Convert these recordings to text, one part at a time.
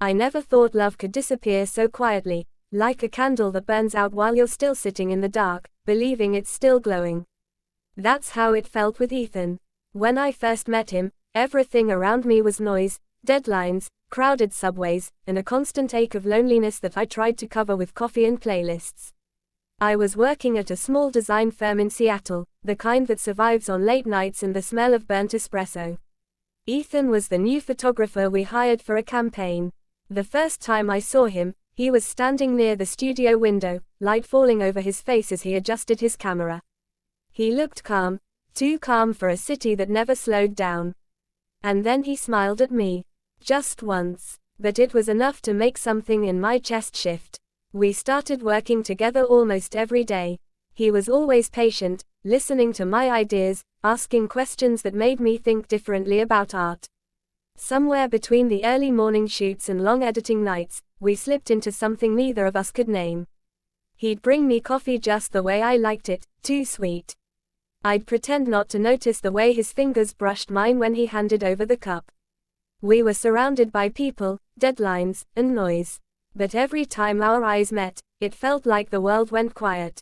I never thought love could disappear so quietly, like a candle that burns out while you're still sitting in the dark, believing it's still glowing. That's how it felt with Ethan. When I first met him, everything around me was noise, deadlines, crowded subways, and a constant ache of loneliness that I tried to cover with coffee and playlists. I was working at a small design firm in Seattle, the kind that survives on late nights and the smell of burnt espresso. Ethan was the new photographer we hired for a campaign. The first time I saw him, he was standing near the studio window, light falling over his face as he adjusted his camera. He looked calm, too calm for a city that never slowed down. And then he smiled at me. Just once. But it was enough to make something in my chest shift. We started working together almost every day. He was always patient, listening to my ideas, asking questions that made me think differently about art. Somewhere between the early morning shoots and long editing nights, we slipped into something neither of us could name. He'd bring me coffee just the way I liked it, too sweet. I'd pretend not to notice the way his fingers brushed mine when he handed over the cup. We were surrounded by people, deadlines, and noise. But every time our eyes met, it felt like the world went quiet.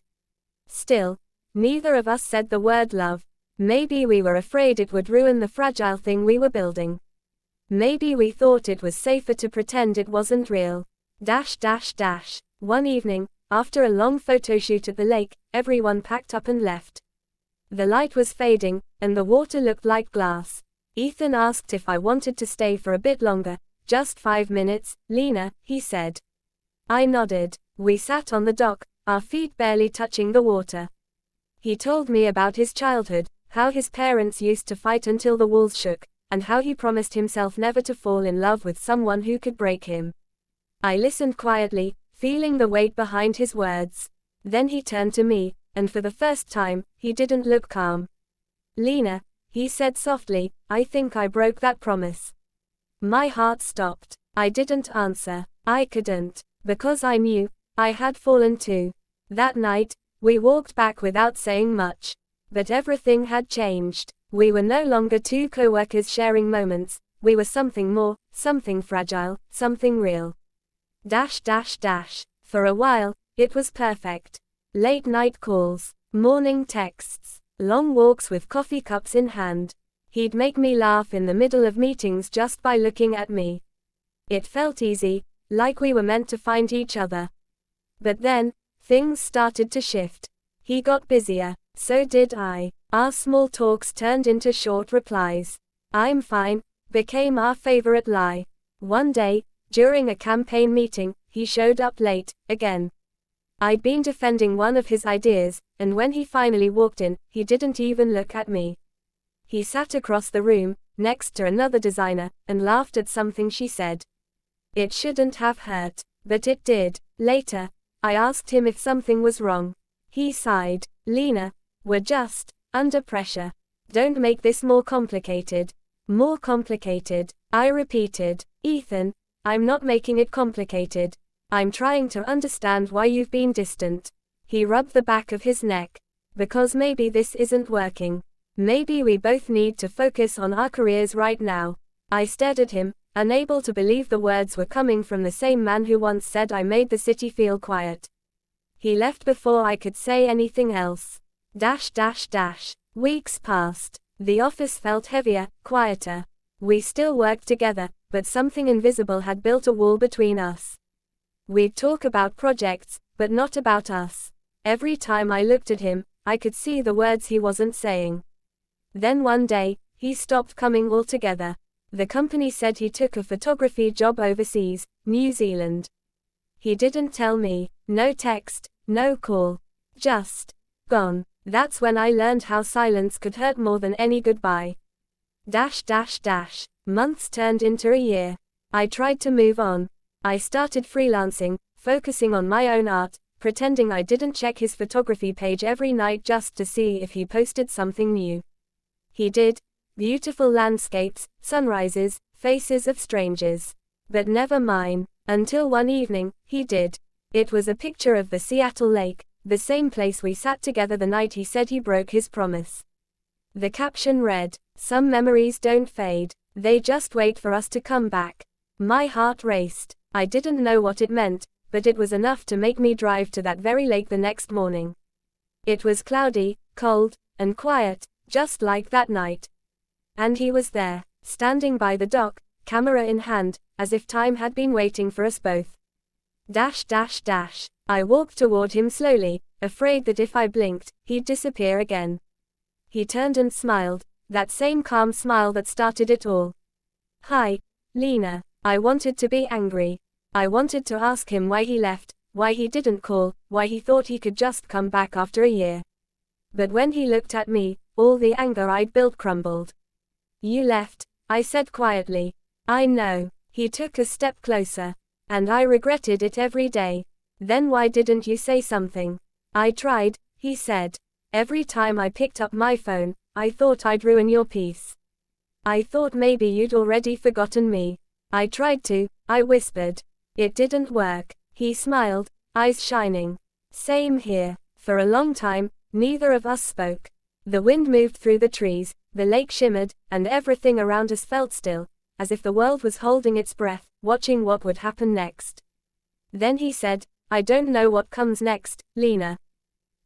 Still, neither of us said the word love. Maybe we were afraid it would ruin the fragile thing we were building. Maybe we thought it was safer to pretend it wasn't real. One evening, after a long photo shoot at the lake, everyone packed up and left. The light was fading, and the water looked like glass. Ethan asked if I wanted to stay for a bit longer. Just 5 minutes, Lena, he said. I nodded. We sat on the dock, our feet barely touching the water. He told me about his childhood, how his parents used to fight until the walls shook, and how he promised himself never to fall in love with someone who could break him. I listened quietly, feeling the weight behind his words. Then he turned to me, and for the first time, he didn't look calm. Lena, he said softly, I think I broke that promise. My heart stopped. I didn't answer. I couldn't. Because I knew, I had fallen too. That night, we walked back without saying much. But everything had changed. We were no longer two co-workers sharing moments, we were something more, something fragile, something real. For a while, it was perfect. Late night calls, morning texts, long walks with coffee cups in hand. He'd make me laugh in the middle of meetings just by looking at me. It felt easy, like we were meant to find each other. But then, things started to shift. He got busier, so did I. Our small talks turned into short replies. I'm fine, became our favorite lie. One day, during a campaign meeting, he showed up late, again. I'd been defending one of his ideas, and when he finally walked in, he didn't even look at me. He sat across the room, next to another designer, and laughed at something she said. It shouldn't have hurt, but it did. Later, I asked him if something was wrong. He sighed. Lena, we're just under pressure. Don't make this more complicated. More complicated, I repeated. Ethan, I'm not making it complicated. I'm trying to understand why you've been distant. He rubbed the back of his neck. Because maybe this isn't working. Maybe we both need to focus on our careers right now. I stared at him, unable to believe the words were coming from the same man who once said I made the city feel quiet. He left before I could say anything else. Weeks passed. The office felt heavier, quieter. We still worked together, but something invisible had built a wall between us. We'd talk about projects, but not about us. Every time I looked at him, I could see the words he wasn't saying. Then one day, he stopped coming altogether. The company said he took a photography job overseas, New Zealand. He didn't tell me, no text, no call. Just gone. That's when I learned how silence could hurt more than any goodbye. Months turned into a year. I tried to move on. I started freelancing, focusing on my own art, pretending I didn't check his photography page every night just to see if he posted something new. He did. Beautiful landscapes, sunrises, faces of strangers. But never mine. Until one evening, he did. It was a picture of the Seattle lake, the same place we sat together the night he said he broke his promise. The caption read, "Some memories don't fade. They just wait for us to come back." My heart raced. I didn't know what it meant, but it was enough to make me drive to that very lake the next morning. It was cloudy, cold, and quiet, just like that night. And he was there, standing by the dock, camera in hand, as if time had been waiting for us both. Dash dash dash. I walked toward him slowly, afraid that if I blinked, he'd disappear again. He turned and smiled, that same calm smile that started it all. Hi, Lena. I wanted to be angry. I wanted to ask him why he left, why he didn't call, why he thought he could just come back after a year. But when he looked at me, all the anger I'd built crumbled. You left, I said quietly. I know. He took a step closer. And I regretted it every day. Then why didn't you say something? I tried, he said. Every time I picked up my phone, I thought I'd ruin your peace. I thought maybe you'd already forgotten me. I tried to, I whispered. It didn't work. He smiled, eyes shining. Same here. For a long time, neither of us spoke. The wind moved through the trees, the lake shimmered, and everything around us felt still, as if the world was holding its breath, watching what would happen next. Then he said, I don't know what comes next, Lena.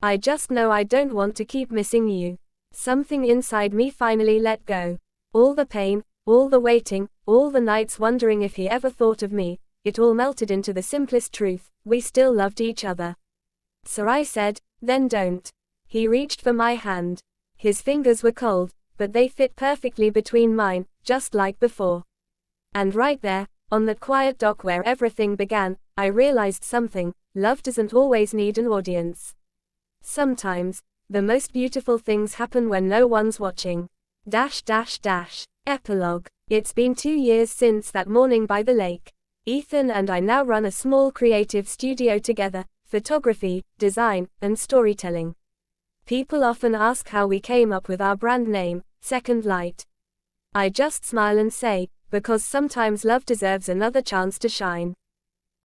I just know I don't want to keep missing you. Something inside me finally let go. All the pain, all the waiting, all the nights wondering if he ever thought of me, it all melted into the simplest truth: we still loved each other. So I said, then don't. He reached for my hand. His fingers were cold, but they fit perfectly between mine, just like before. And right there, on that quiet dock where everything began, I realized something: love doesn't always need an audience. Sometimes, the most beautiful things happen when no one's watching. Dash dash dash. Epilogue. It's been 2 years since that morning by the lake. Ethan and I now run a small creative studio together: photography, design, and storytelling. People often ask how we came up with our brand name, Second Light. I just smile and say, because sometimes love deserves another chance to shine.